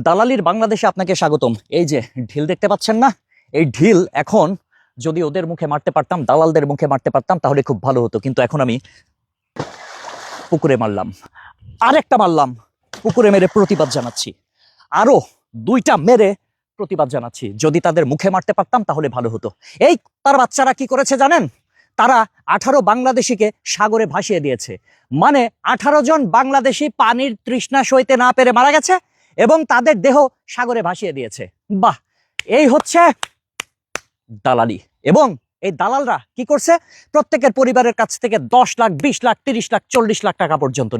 দালালির বাংলাদেশে আপনাকে স্বাগতম। এই যে ঢিল দেখতে পাচ্ছেন না, এই ঢিল এখন যদি ওদের মুখে মারতে পারতাম, দালালদের মুখে মারতে পারতাম, তাহলে খুব ভালো হতো। কিন্তু এখন আমি পুকুরে মারলাম, আরেকটা মারলাম, পুকুরে মেরে প্রতিবাদ জানাচ্ছি, আরো দুইটা মেরে প্রতিবাদ জানাচ্ছি। যদি তাদের মুখে মারতে পারতাম তাহলে ভালো হতো। এই তার বাচ্চারা কি করেছে জানেন? তারা 18 বাংলাদেশিকে সাগরে ভাসিয়ে দিয়েছে। মানে 18 জন বাংলাদেশি পানির তৃষ্ণা সইতে না পেরে মারা গেছে এবং তাদের দেহ সাগরে ভাসিয়ে দিয়েছে। বাহ, এই হচ্ছে দালালি। এবং এই দালালরা কি করছে? প্রত্যেকের পরিবারের কাছ থেকে 10 লাখ, 20 লাখ, 30 লাখ, 40 লাখ টাকা পর্যন্ত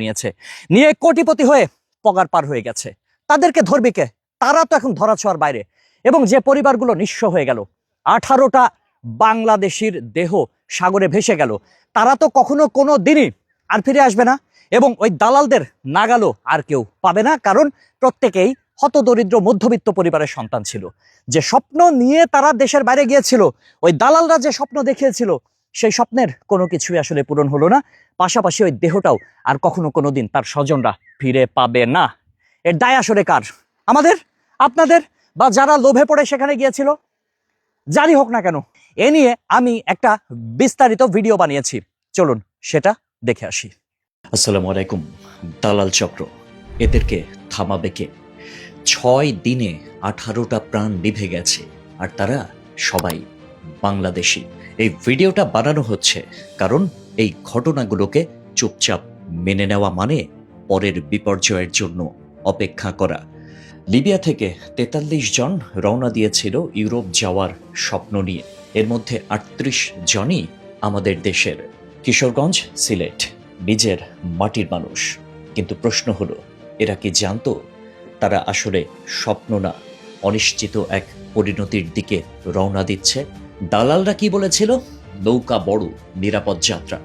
নিয়ে কোটিপতি হয়ে পগার পার হয়ে গেছে। তাদেরকে ধরবে কে? তারা তো এখন ধরাছোঁয়ার বাইরে। এবং যে পরিবারগুলো নিঃস্ব হয়ে গেল, 18টা বাংলাদেশির দেহ সাগরে ভেসে গেল, তারা তো কখনো কোনো দিনই আর ফিরে আসবে না। এবং ওই দালালদের নাগালও আর কেউ পাবে না, কারণ প্রত্যেকেই হতদরিদ্র মধ্যবিত্ত পরিবারের সন্তান ছিল। যে স্বপ্ন নিয়ে তারা দেশের বাইরে গিয়েছিল, ওই দালালরা যে স্বপ্ন দেখিয়েছিল, সেই স্বপ্নের কোনো কিছুই আসলে পূরণ হলো না। পাশাপাশি ওই দেহটাও আর কখনো কোনো দিন তার স্বজনরা ফিরে পাবে না। এর দায় আসলে কার? আমাদের, আপনাদের, বা যারা লোভে পড়ে সেখানে গিয়েছিল? জারি হোক না কেন, এ নিয়ে আমি একটা বিস্তারিত ভিডিও বানিয়েছি, চলুন সেটা দেখে আসি। আসসালামু আলাইকুম। দালাল চক্র, এদেরকে থামাবে কে? 6 দিনে 18টা প্রাণ নিভে গেছে, আর তারা সবাই বাংলাদেশি। এই ভিডিওটা বানানো হচ্ছে কারণ এই ঘটনাগুলোকে চুপচাপ মেনে নেওয়া মানে পরের বিপর্যয়ের জন্য অপেক্ষা করা। লিবিয়া থেকে 43 জন রওনা দিয়েছিল ইউরোপ যাওয়ার স্বপ্ন নিয়ে। এর মধ্যে 38 জনই আমাদের দেশের, কিশোরগঞ্জ, সিলেট, নিজের মাটির মানুষ। কিন্তু প্রশ্ন হলো, এরা কি জানতো তারা আসলে স্বপ্ন না, অনিশ্চিত এক পরিণতির দিকে রওনা দিচ্ছে? দালালরা কি বলেছিল? নৌকা বড়, নিরাপদ যাত্রা।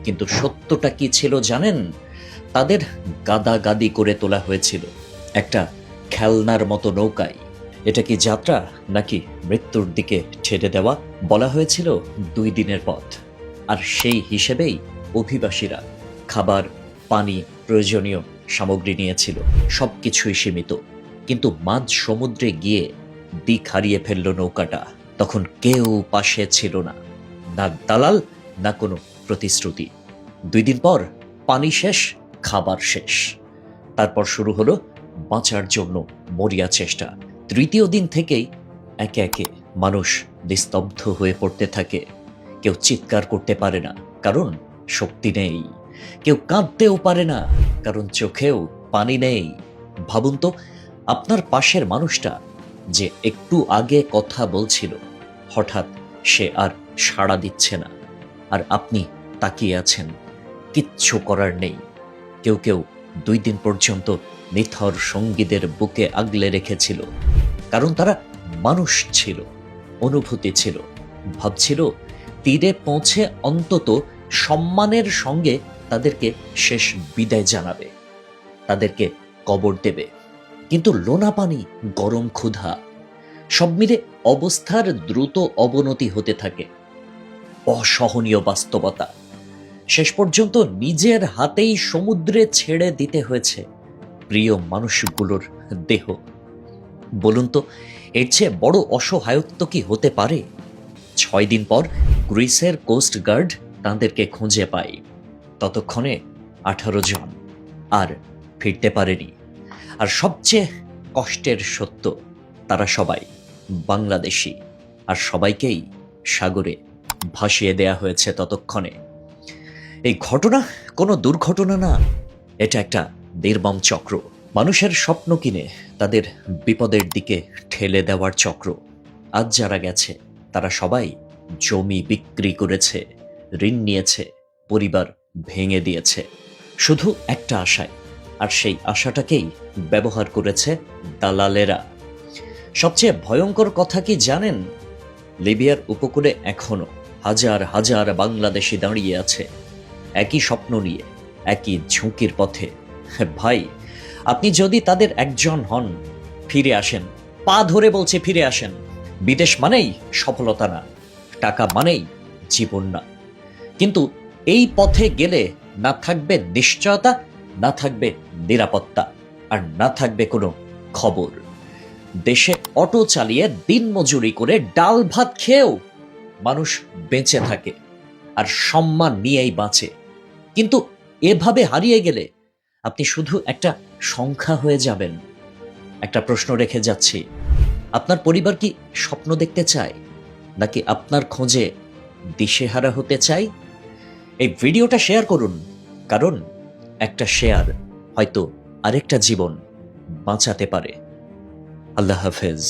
কিন্তু সত্যটা কি ছিল জানেন? তাদের গাদাগাদি করে তোলা হয়েছিল একটা খেলনার মতো নৌকায়। এটা কি যাত্রা নাকি মৃত্যুর দিকে ঠেলে দেওয়া? বলা হয়েছিল 2 দিনের পথ, আর সেই হিসেবেই অভিবাসীরা খাবার, পানি, প্রয়োজনীয় সামগ্রী নিয়েছিল। সবকিছুই সীমিত। কিন্তু মাঝ সমুদ্রে গিয়ে দিক হারিয়ে ফেলল নৌকাটা। তখন কেউ পাশে ছিল না, না দালাল, না কোনো প্রতিশ্রুতি। 2 দিন পর পানি শেষ, খাবার শেষ। তারপর শুরু হলো বাঁচার জন্য মরিয়া চেষ্টা। 3য় দিন থেকেই একে একে মানুষ নিস্তব্ধ হয়ে পড়তে থাকে। কেউ চিৎকার করতে পারে না, কারণ শক্তি নেই। কেউ কাঁদতেও পারে না, কারণ চোখেও পানি নেই। ভাবুন তো, আপনার পাশের মানুষটা যে একটু আগে কথা বলছিল, হঠাৎ সে আর সাড়া দিচ্ছে না, আর আপনি তাকিয়ে আছেন, কিচ্ছু করার নেই। কেউ কেউ 2 দিন পর্যন্ত নিথর সঙ্গীদের বুকে আগলে রেখেছিল, কারণ তারা মানুষ ছিল, অনুভূতি ছিল। ভাবছিল তীরে পৌঁছে অন্তত সম্মানের সঙ্গে তাদেরকে শেষ বিদায় জানাবে, তাদেরকে কবর দেবে। কিন্তু লোনা পানি, গরম ক্ষুধা, সব মিলে অবস্থার দ্রুত অবনতি হতে থাকে। অসহনীয় বাস্তবতা। শেষ পর্যন্ত নিজের হাতেই সমুদ্রে ছেড়ে দিতে হয়েছে প্রিয় মানুষগুলোর দেহ। বলুন তো, এর চেয়ে বড় অসহায়ত্ব কি হতে পারে? 6 দিন পর গ্রিসের কোস্ট গার্ড তাঁদেরকে খুঁজে পায়। ততক্ষণে 18 জন আর ফিরতে পারেনি। আর সবচেয়ে কষ্টের সত্য, তারা সবাই বাংলাদেশি, আর সবাইকেই সাগরে ভাসিয়ে দেয়া হয়েছে ততক্ষণে। এই ঘটনা কোনো দুর্ঘটনা না, এটা একটা নির্মম চক্র। মানুষের স্বপ্ন কিনে তাদের বিপদের দিকে ঠেলে দেওয়ার চক্র। আজ যারা গেছে তারা সবাই জমি বিক্রি করেছে, ঋণ নিয়েছে, পরিবার ভেঙে দিয়েছে, শুধু একটা আশায়। আর সেই আশাটাকেই ব্যবহার করেছে দালালেরা। সবচেয়ে ভয়ঙ্কর কথা কি জানেন? লিবিয়ার উপকূলে এখনো হাজার হাজার বাংলাদেশি দাঁড়িয়ে আছে, একই স্বপ্ন নিয়ে, একই ঝুঁকির পথে। ভাই, আপনি যদি তাদের একজন হন, ফিরে আসেন। পা ধরে বলছে, ফিরে আসেন। বিদেশ মানেই সফলতা না, টাকা মানেই জীবন না। কিন্তু এই পথে গেলে না থাকবে নিশ্চয়তা, না থাকবে নিরাপত্তা, আর না থাকবে কোনো খবর। দেশে অটো চালিয়ে দিনমজুরি করে ডাল ভাত খেয়েও মানুষ বেঁচে থাকে আর সম্মান নিয়েই বাঁচে। কিন্তু এভাবে হারিয়ে গেলে আপনি শুধু একটা সংখ্যা হয়ে যাবেন। একটা প্রশ্ন রেখে যাচ্ছি, আপনার পরিবার কি স্বপ্ন দেখতে চায়, নাকি আপনার খোঁজে দিশেহারা হতে চায়? এই ভিডিওটা শেয়ার করুন, কারণ একটা শেয়ার হয়তো আরেকটা জীবন বাঁচাতে পারে। আল্লাহ হাফেজ।